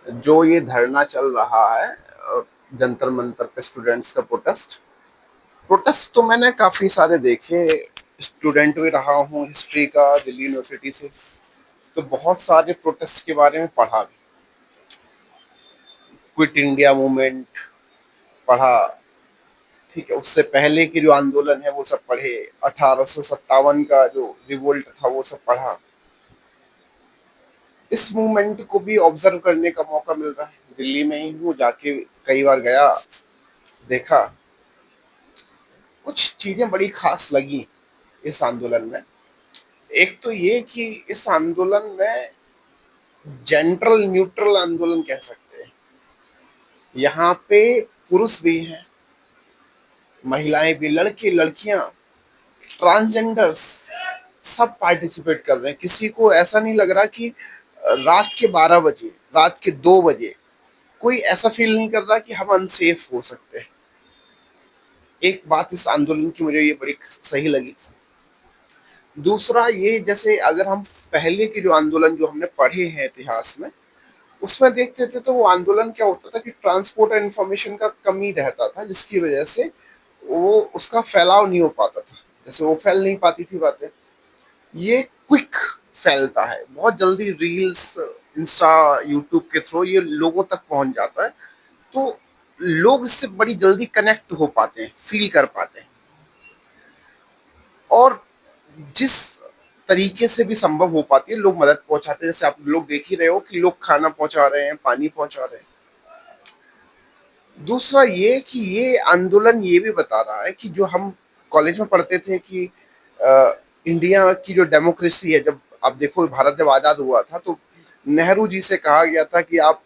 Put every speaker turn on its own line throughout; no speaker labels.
जो ये धरना चल रहा है जंतर मंतर पे स्टूडेंट्स का प्रोटेस्ट। प्रोटेस्ट तो मैंने काफी सारे देखे, स्टूडेंट भी रहा हूँ हिस्ट्री का दिल्ली यूनिवर्सिटी से, तो बहुत सारे प्रोटेस्ट के बारे में पढ़ा भी। क्विट इंडिया मूवमेंट पढ़ा, ठीक है, उससे पहले की जो आंदोलन है वो सब पढ़े, 1857 का जो रिवोल्ट था वो सब पढ़ा। इस मूवमेंट को भी ऑब्जर्व करने का मौका मिल रहा है। दिल्ली में ही हूँ, जाके कई बार गया, देखा। कुछ चीजें बड़ी खास लगी इस आंदोलन में। एक तो ये कि इस आंदोलन में जेंडरल न्यूट्रल आंदोलन कह सकते हैं। यहाँ पे पुरुष भी हैं, महिलाएं भी, लड़के लड़कियां, ट्रांसजेंडर्स सब पार्टिसिपेट कर रहे हैं। किसी को ऐसा नहीं लग रहा कि रात के 12 बजे, रात के 2 बजे कोई ऐसा फील नहीं कर रहा कि हम अनसेफ हो सकते हैं। एक बात इस आंदोलन की मुझे ये बड़ी सही लगी। दूसरा ये, जैसे अगर हम पहले के जो आंदोलन जो हमने पढ़े हैं इतिहास में, उसमें देखते थे तो वो आंदोलन क्या होता था कि ट्रांसपोर्ट और इंफॉर्मेशन का कमी रहता था, जिसकी वजह से वो उसका फैलाव नहीं हो पाता था। जैसे वो फैल नहीं पाती थी बातें। ये क्विक फैलता है, बहुत जल्दी रील्स, इंस्टा, यूट्यूब के थ्रू ये लोगों तक पहुंच जाता है। तो लोग इससे बड़ी जल्दी कनेक्ट हो पाते हैं, फील कर पाते हैं। और जिस तरीके से भी संभव हो पाती है लोग मदद पहुंचाते हैं। जैसे आप लोग देख ही रहे हो कि लोग खाना पहुंचा रहे हैं, पानी पहुंचा रहे हैं। दूसरा ये कि ये आंदोलन ये भी बता रहा है कि जो हम कॉलेज में पढ़ते थे कि इंडिया की जो डेमोक्रेसी है, जब आप देखो भारत जब आजाद हुआ था तो नेहरू जी से कहा गया था कि आप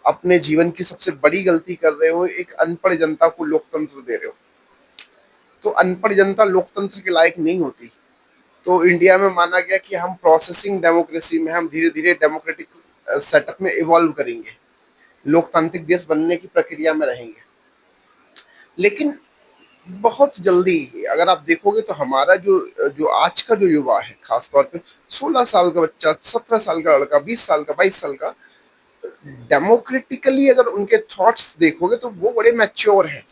अपने जीवन की सबसे बड़ी गलती कर रहे हो, एक अनपढ़ जनता को लोकतंत्र दे रहे हो। तो अनपढ़ जनता लोकतंत्र के लायक नहीं होती। तो इंडिया में माना गया कि हम प्रोसेसिंग डेमोक्रेसी में, हम धीरे धीरे डेमोक्रेटिक सेटअप में इवॉल्व करेंगे, लोकतांत्रिक देश बनने की प्रक्रिया में रहेंगे। लेकिन बहुत जल्दी ही अगर आप देखोगे तो हमारा जो जो आज का जो युवा है, खासतौर पे 16 साल का बच्चा, 17 साल का लड़का, 20 साल का, 22 साल का, डेमोक्रेटिकली अगर उनके थॉट्स देखोगे तो वो बड़े मैच्योर हैं।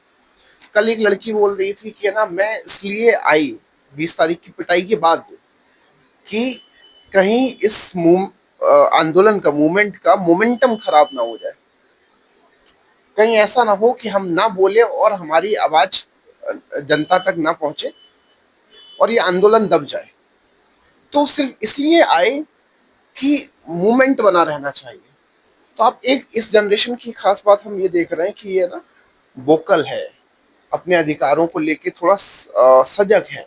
कल एक लड़की बोल रही थी कि है ना, मैं इसलिए आई 20 तारीख की पिटाई के बाद कि कहीं इस आंदोलन का, मूवमेंट का मोमेंटम खराब ना हो जाए। कहीं ऐसा ना हो कि हम ना बोले और हमारी आवाज जनता तक ना पहुंचे और ये आंदोलन दब जाए। तो सिर्फ इसलिए आए कि मूवमेंट बना रहना चाहिए। तो आप एक इस जनरेशन की खास बात हम ये देख रहे हैं कि ये ना वोकल है, अपने अधिकारों को लेके थोड़ा सजग है,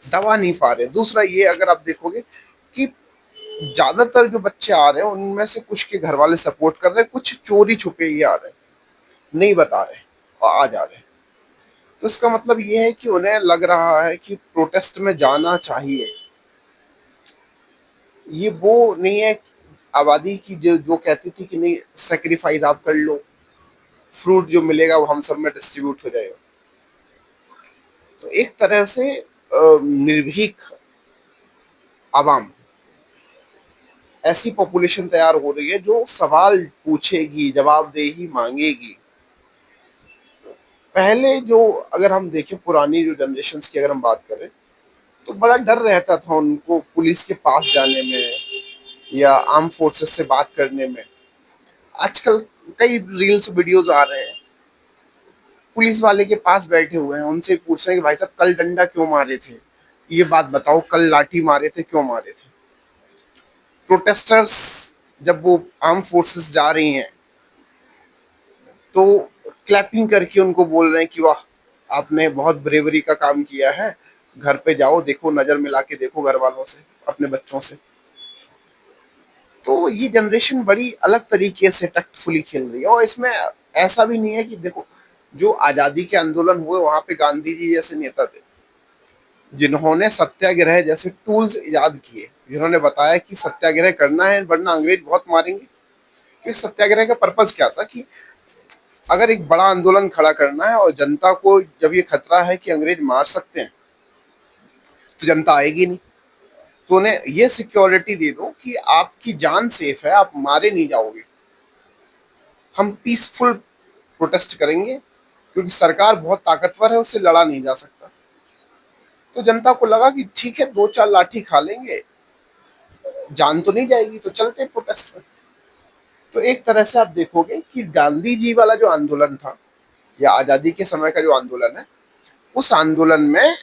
दबा नहीं पा रहे। दूसरा ये, अगर आप देखोगे कि ज्यादातर जो बच्चे आ रहे हैं उनमें से कुछ के घर वाले सपोर्ट कर रहे हैं, कुछ चोरी छुपे ही आ रहे हैं, नहीं बता रहे और आ जा रहे हैं। तो इसका मतलब ये है कि उन्हें लग रहा है कि प्रोटेस्ट में जाना चाहिए। ये वो नहीं है आबादी की जो जो कहती थी कि नहीं, सेक्रीफाइस आप कर लो, फ्रूट जो मिलेगा वो हम सब में डिस्ट्रीब्यूट हो जाएगा। तो एक तरह से निर्भीक आवाम, ऐसी पॉपुलेशन तैयार हो रही है जो सवाल पूछेगी, जवाबदेही मांगेगी। पहले जो, अगर हम देखें पुरानी जो जनरेशन की अगर हम बात करें, तो बड़ा डर रहता था उनको पुलिस के पास जाने में या आर्म फोर्सेस से बात करने में। आजकल कई रील्स वीडियोस आ रहे हैं, पुलिस वाले के पास बैठे हुए हैं, उनसे पूछ रहे हैं कि भाई साहब कल डंडा क्यों मारे थे, ये बात बताओ, कल लाठी मारे थे, क्यों मारे थे। प्रोटेस्टर्स जब वो आर्म फोर्सेस जा रही हैं तो क्लैपिंग करके उनको बोल रहे हैं कि वाह, आपने बहुत ब्रेवरी का काम किया है, घर पे जाओ, देखो, नजर मिला के देखो घर वालों से, अपने बच्चों से। तो ये जनरेशन बड़ी अलग तरीके से टैक्टफुली खेल रही है। और इसमें ऐसा भी नहीं है कि देखो, जो आजादी के आंदोलन हुए वहां पे गांधी जी जैसे नेता थे, जिन्होंने सत्याग्रह जैसे टूल्स इजाद किए, जिन्होंने बताया कि सत्याग्रह करना है वरना अंग्रेज बहुत मारेंगे। क्योंकि सत्याग्रह का पर्पज क्या था कि अगर एक बड़ा आंदोलन खड़ा करना है और जनता को जब ये खतरा है कि अंग्रेज मार सकते हैं, तो जनता आएगी नहीं। तो उन्हें ये सिक्योरिटी दे दो कि आपकी जान सेफ है, आप मारे नहीं जाओगे। हम पीसफुल प्रोटेस्ट करेंगे क्योंकि सरकार बहुत ताकतवर है, उससे लड़ा नहीं जा सकता। तो जनता को लगा कि ठीक है, 2-4 लाठी खा लेंगे, जान तो नहीं जाएगी, तो चलते प्रोटेस्ट में। तो एक तरह से आप देखोगे कि गांधी जी वाला जो आंदोलन था या आजादी के समय का जो आंदोलन है, उस आंदोलन में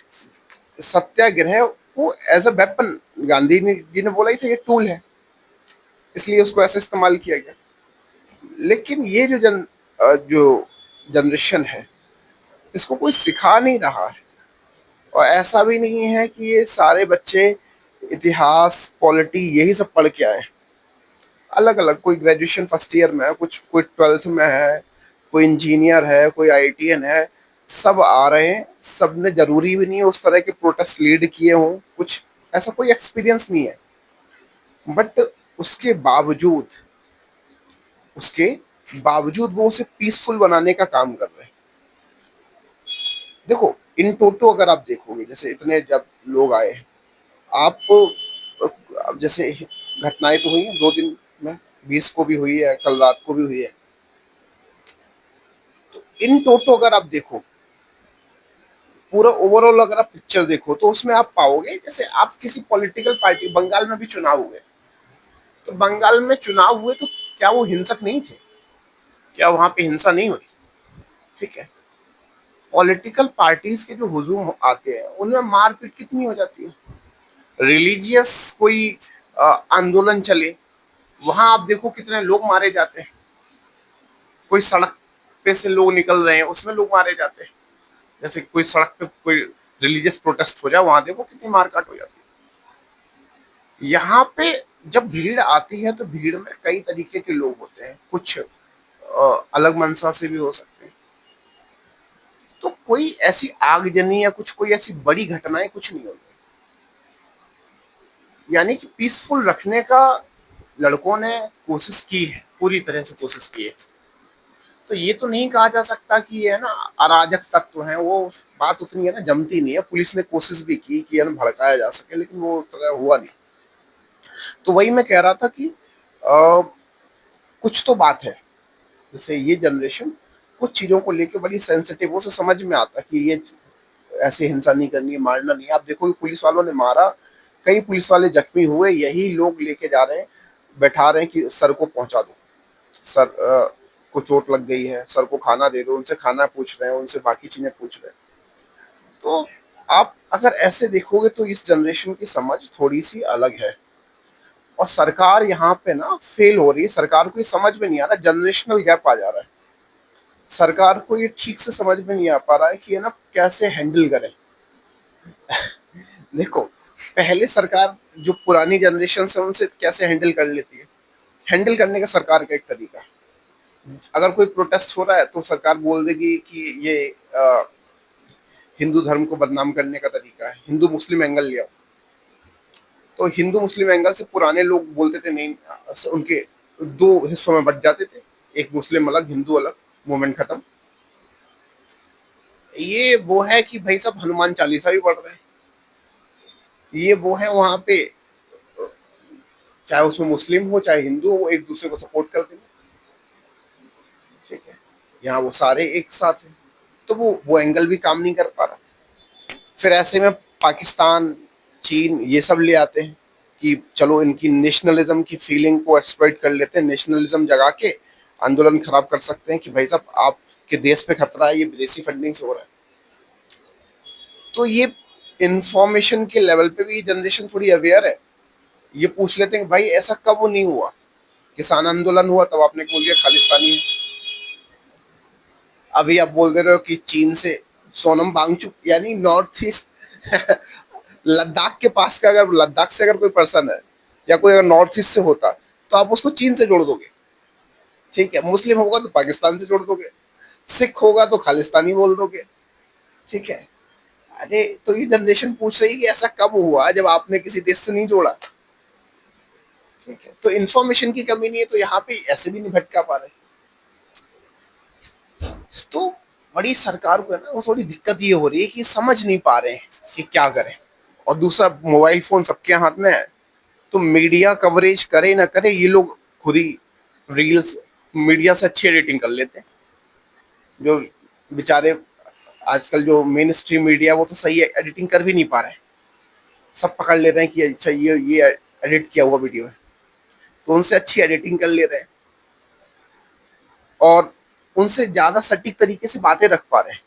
सत्याग्रह को as a weapon, Gandhi ji ने बोला ही था ये टूल है, इसलिए उसको ऐसे इस्तेमाल किया गया। लेकिन ये जो जनरेशन है, इसको कोई सिखा नहीं रहा है। और ऐसा भी नहीं है कि ये सारे बच्चे इतिहास, पॉलिटी यही सब पढ़ के आए। अलग अलग, कोई ग्रेजुएशन फर्स्ट ईयर में है, कुछ कोई 12th में है, कोई इंजीनियर है, कोई आईटीएन है, सब आ रहे हैं। सब ने, जरूरी भी नहीं है उस तरह के प्रोटेस्ट लीड किए हों, कुछ ऐसा कोई एक्सपीरियंस नहीं है, बट उसके बावजूद उसके बावजूद वो उसे पीसफुल बनाने का काम कर रहे हैं। देखो, इन टोटो अगर आप देखोगे, जैसे इतने जब लोग आए हैं, आप अब जैसे घटनाएं तो हुई हैं 2 दिन में, 20 को भी हुई है, कल रात को भी हुई है। तो इन टोटो अगर आप देखो, पूरा ओवरऑल अगर आप पिक्चर देखो, तो उसमें आप पाओगे जैसे आप किसी पॉलिटिकल पार्टी, बंगाल में भी चुनाव हुए, तो बंगाल में चुनाव हुए तो क्या वो हिंसक नहीं थे? क्या वहां पे हिंसा नहीं हुई? ठीक है, पॉलिटिकल पार्टीज के जो हुजूम आते हैं उनमें मारपीट कितनी हो जाती है। रिलीजियस कोई आंदोलन चले, वहां आप देखो कितने लोग मारे जाते हैं। कोई सड़क पे से लोग निकल रहे हैं, उसमें लोग मारे जाते हैं। जैसे कोई सड़क पे कोई रिलीजियस प्रोटेस्ट हो जाए, वहां देखो कितनी मारकाट हो जाती है। यहाँ पे जब भीड़ आती है तो भीड़ में कई तरीके के लोग होते हैं, कुछ अलग मंशा से भी हो सकते हैं। तो कोई ऐसी आगजनी या कुछ कोई ऐसी बड़ी घटनाएं कुछ नहीं होती, यानी कि पीसफुल रखने का लड़कों ने कोशिश की है, पूरी तरह से कोशिश की है। तो ये तो नहीं कहा जा सकता कि ये है ना अराजक तत्व हैं, वो बात उतनी है ना जमती नहीं है। पुलिस ने कोशिश भी की कि है ना भड़काया जा सके, लेकिन वो उतना हुआ नहीं। तो वही मैं कह रहा था कि कुछ तो बात है। जैसे ये जनरेशन कुछ चीजों को लेके बड़ी सेंसिटिव, उसे समझ में आता कि ये ऐसे हिंसा नहीं करनी है, मारना नहीं है। आप देखो पुलिस वालों ने मारा, कई पुलिस वाले जख्मी हुए, यही लोग लेके जा रहे हैं, बैठा रहे हैं कि सर को पहुंचा दो, सर को चोट लग गई है, सर को खाना दे दो, उनसे खाना पूछ रहे हैं, उनसे बाकी चीजें पूछ रहे हैं। तो आप अगर ऐसे देखोगे तो इस जनरेशन की समझ थोड़ी सी अलग है, और सरकार यहाँ पे ना फेल हो रही है। सरकार को ये समझ में नहीं आ रहा, जनरेशनल गैप आ जा रहा है। सरकार को ये ठीक से समझ में नहीं आ पा रहा है कि ये ना कैसे हैंडल करें। देखो, पहले सरकार जो पुरानी जनरेशन है उनसे कैसे हैंडल कर लेती है। हैंडल करने का सरकार का एक तरीका है, अगर कोई प्रोटेस्ट हो रहा है तो सरकार बोल देगी कि ये हिंदू धर्म को बदनाम करने का तरीका है, हिंदू मुस्लिम एंगल लिया। तो हिंदू मुस्लिम एंगल से पुराने लोग बोलते थे नहीं, उनके 2 हिस्सों में बट जाते थे, एक मुस्लिम अलग, हिंदू अलग, मूवमेंट खत्म। ये वो है कि भाई साहब हनुमान चालीसा भी पढ़ रहे हैं, ये वो है वहां पे, चाहे उसमें मुस्लिम हो चाहे हिंदू हो, वो एक दूसरे को सपोर्ट करते हैं। ठीक है, यहाँ वो सारे एक साथ हैं, तो वो एंगल भी काम नहीं कर पा रहा। फिर ऐसे में पाकिस्तान, चीन ये सब ले आते हैं कि चलो इनकी नेशनलिज्म की फीलिंग को एक्सप्लॉइट कर लेते हैं, नेशनलिज्म जगा के आंदोलन खराब कर सकते हैं कि भाई साहब आपके देश पे खतरा है, ये विदेशी फंडिंग से हो रहा है। तो ये इंफॉर्मेशन के लेवल पे भी जनरेशन थोड़ी अवेयर है। ये पूछ लेते हैं भाई ऐसा कब नहीं हुआ, किसान आंदोलन हुआ तब आपने बोल दिया खालिस्तानी है, अभी आप बोल दे रहे हो कि चीन से सोनम वांगचुक, यानी नॉर्थ ईस्ट लद्दाख के पास का, अगर लद्दाख से अगर कोई पर्सन है या कोई अगर नॉर्थ ईस्ट से होता तो आप उसको चीन से जोड़ दोगे। ठीक है, मुस्लिम होगा तो पाकिस्तान से जोड़ दोगे, सिख होगा तो खालिस्तानी बोल दोगे। ठीक है, अरे तो ये जनरेशन पूछ रही है कि ऐसा कब हुआ जब आपने किसी देश से नहीं जोड़ा। ठीक है, तो इन्फॉर्मेशन की कमी नहीं है, तो यहाँ पे ऐसे भी नहीं भटका पा रहे। तो बड़ी सरकार को है ना, वो थोड़ी दिक्कत ये हो रही है कि समझ नहीं पा रहे हैं कि क्या करें। और दूसरा, मोबाइल फोन सबके हाथ में है, तो मीडिया कवरेज करे ना करे, ये लोग खुद ही रील्स मीडिया से अच्छी एडिटिंग कर लेते हैं। जो बेचारे आजकल जो मेन स्ट्रीम मीडिया वो तो सही एडिटिंग कर भी नहीं पा रहे हैं, सब पकड़ ले रहे हैं कि अच्छा ये एडिट किया हुआ वीडियो है, तो उनसे अच्छी एडिटिंग कर ले रहे हैं और उनसे ज्यादा सटीक तरीके से बातें रख पा रहे हैं।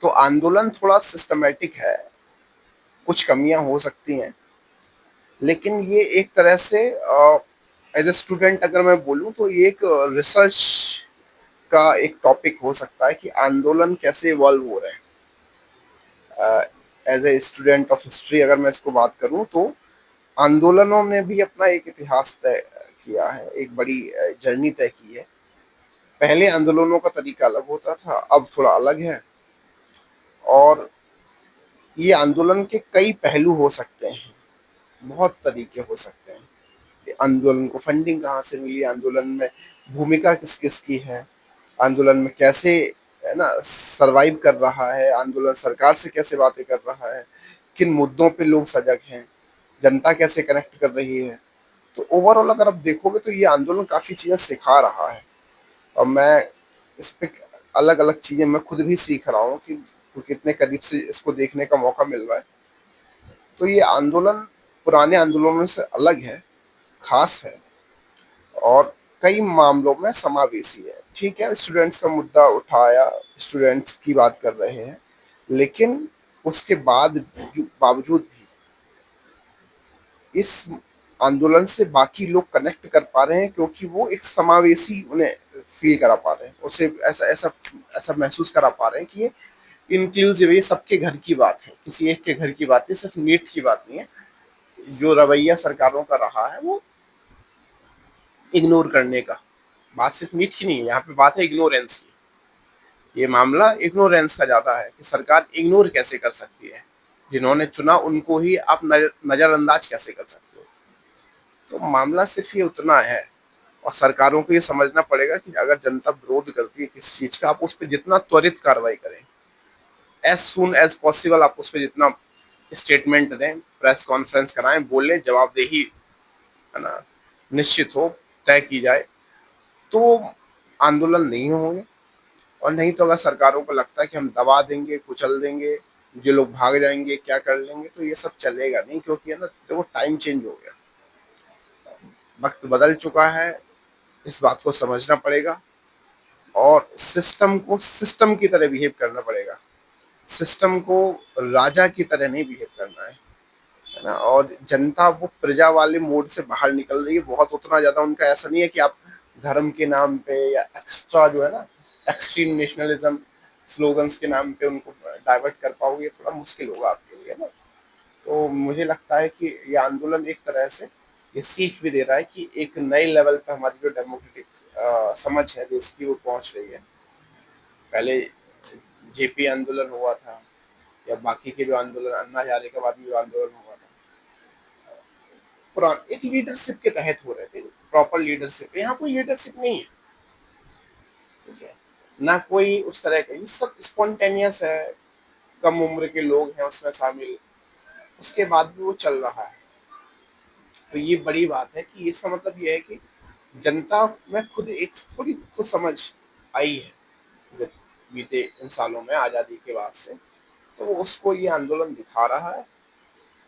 तो आंदोलन थोड़ा सिस्टमेटिक है, कुछ कमियां हो सकती हैं, लेकिन ये एक तरह से एज ए स्टूडेंट अगर मैं बोलूं तो ये एक रिसर्च का एक टॉपिक हो सकता है कि आंदोलन कैसे इवॉल्व हो रहे हैं। As a student of history अगर मैं इसको बात करूं तो आंदोलनों ने भी अपना एक इतिहास तय किया है, एक बड़ी जर्नी तय की है। पहले आंदोलनों का तरीका अलग होता था, अब थोड़ा अलग है। और ये आंदोलन के कई पहलू हो सकते हैं, बहुत तरीके हो सकते हैं। आंदोलन को फंडिंग कहाँ से मिली, आंदोलन में भूमिका किस किस की है, आंदोलन में कैसे है ना सरवाइव कर रहा है, आंदोलन सरकार से कैसे बातें कर रहा है, किन मुद्दों पे लोग सजग हैं, जनता कैसे कनेक्ट कर रही है। तो ओवरऑल अगर आप देखोगे तो ये आंदोलन काफी चीजें सिखा रहा है। और मैं इस पे अलग अलग चीजें मैं खुद भी सीख रहा हूँ कि कितने करीब से इसको देखने का मौका मिल रहा है। तो ये आंदोलन पुराने आंदोलनों से अलग है, खास है और कई मामलों में समावेशी है। ठीक है, स्टूडेंट्स का मुद्दा उठाया, स्टूडेंट्स की बात कर रहे हैं, लेकिन उसके बावजूद भी इस आंदोलन से बाकी लोग कनेक्ट कर पा रहे हैं क्योंकि वो एक समावेशी उन्हें फील करा पा रहे हैं, उसे ऐसा ऐसा ऐसा महसूस करा पा रहे हैं कि ये इंक्लूसिव, ये सबके घर की बात है, किसी एक के घर की बात नहीं, सिर्फ नीट की बात नहीं है। जो रवैया सरकारों का रहा है वो इग्नोर करने का, बात सिर्फ नीट की नहीं है, यहाँ पे बात है इग्नोरेंस की। ये मामला इग्नोरेंस का ज्यादा है कि सरकार इग्नोर कैसे कर सकती है, जिन्होंने चुना उनको ही आप नजरअंदाज कैसे कर सकते हो। तो मामला सिर्फ ये उतना है। और सरकारों को ये समझना पड़ेगा कि अगर जनता विरोध करती है किसी चीज का, आप उस पर जितना त्वरित कार्रवाई करें, एज सुन एज पॉसिबल आप उस पर जितना स्टेटमेंट दें, प्रेस कॉन्फ्रेंस कराएं, बोलें, जवाबदेही है ना निश्चित हो, तय की जाए, तो आंदोलन नहीं होंगे। और नहीं तो अगर सरकारों को लगता है कि हम दबा देंगे, कुचल देंगे, ये लोग भाग जाएंगे, क्या कर लेंगे, तो ये सब चलेगा नहीं, क्योंकि है ना देखो टाइम चेंज हो गया, वक्त बदल चुका है, इस बात को समझना पड़ेगा और सिस्टम को सिस्टम की तरह बिहेव करना पड़ेगा। सिस्टम को राजा की तरह नहीं बिहेव करना है ना। और जनता वो प्रजा वाले मोड से बाहर निकल रही है बहुत, उतना ज्यादा उनका ऐसा नहीं है कि आप धर्म के नाम पे या एक्स्ट्रा जो है ना एक्सट्रीम नेशनलिज्म स्लोगन्स के नाम पे उनको डाइवर्ट कर पाओगे, थोड़ा मुश्किल होगा आपके लिए ना। तो मुझे लगता है कि ये आंदोलन एक तरह से ये सीख भी दे रहा है कि एक नए लेवल पे हमारी जो डेमोक्रेटिक समझ है देश की वो पहुंच रही है। पहले जेपी आंदोलन हुआ था या बाकी के जो आंदोलन, अन्ना हजारे के बाद में जो आंदोलन हुआ था, पुरान एक लीडरशिप के तहत हो रहे थे, प्रॉपर लीडरशिप। यहाँ कोई लीडरशिप नहीं है, ठीक है ना, कोई उस तरह का, ये सब स्पॉन्टेनियस है, कम उम्र के लोग हैं उसमें शामिल, उसके बाद भी वो चल रहा है। तो ये बड़ी बात है कि इसका मतलब ये है कि जनता में खुद एक थोड़ी तो समझ आई है बीते इन सालों में आज़ादी के बाद से, तो वो उसको ये आंदोलन दिखा रहा है।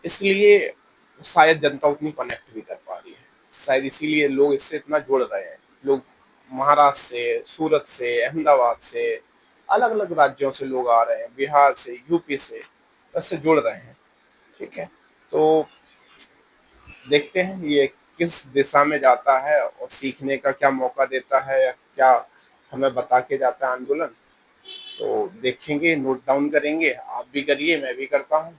इसलिए शायद जनता उतनी कनेक्ट भी कर पा रही है, शायद इसीलिए लोग इससे इतना जुड़ रहे हैं। लोग महाराष्ट्र से, सूरत से, अहमदाबाद से, अलग अलग राज्यों से लोग आ रहे हैं, बिहार से, यूपी से, इससे जुड़ रहे हैं। ठीक है, तो देखते हैं ये किस दिशा में जाता है और सीखने का क्या मौका देता है या क्या हमें बता के जाता है आंदोलन। तो देखेंगे, नोट डाउन करेंगे, आप भी करिए, मैं भी करता हूँ।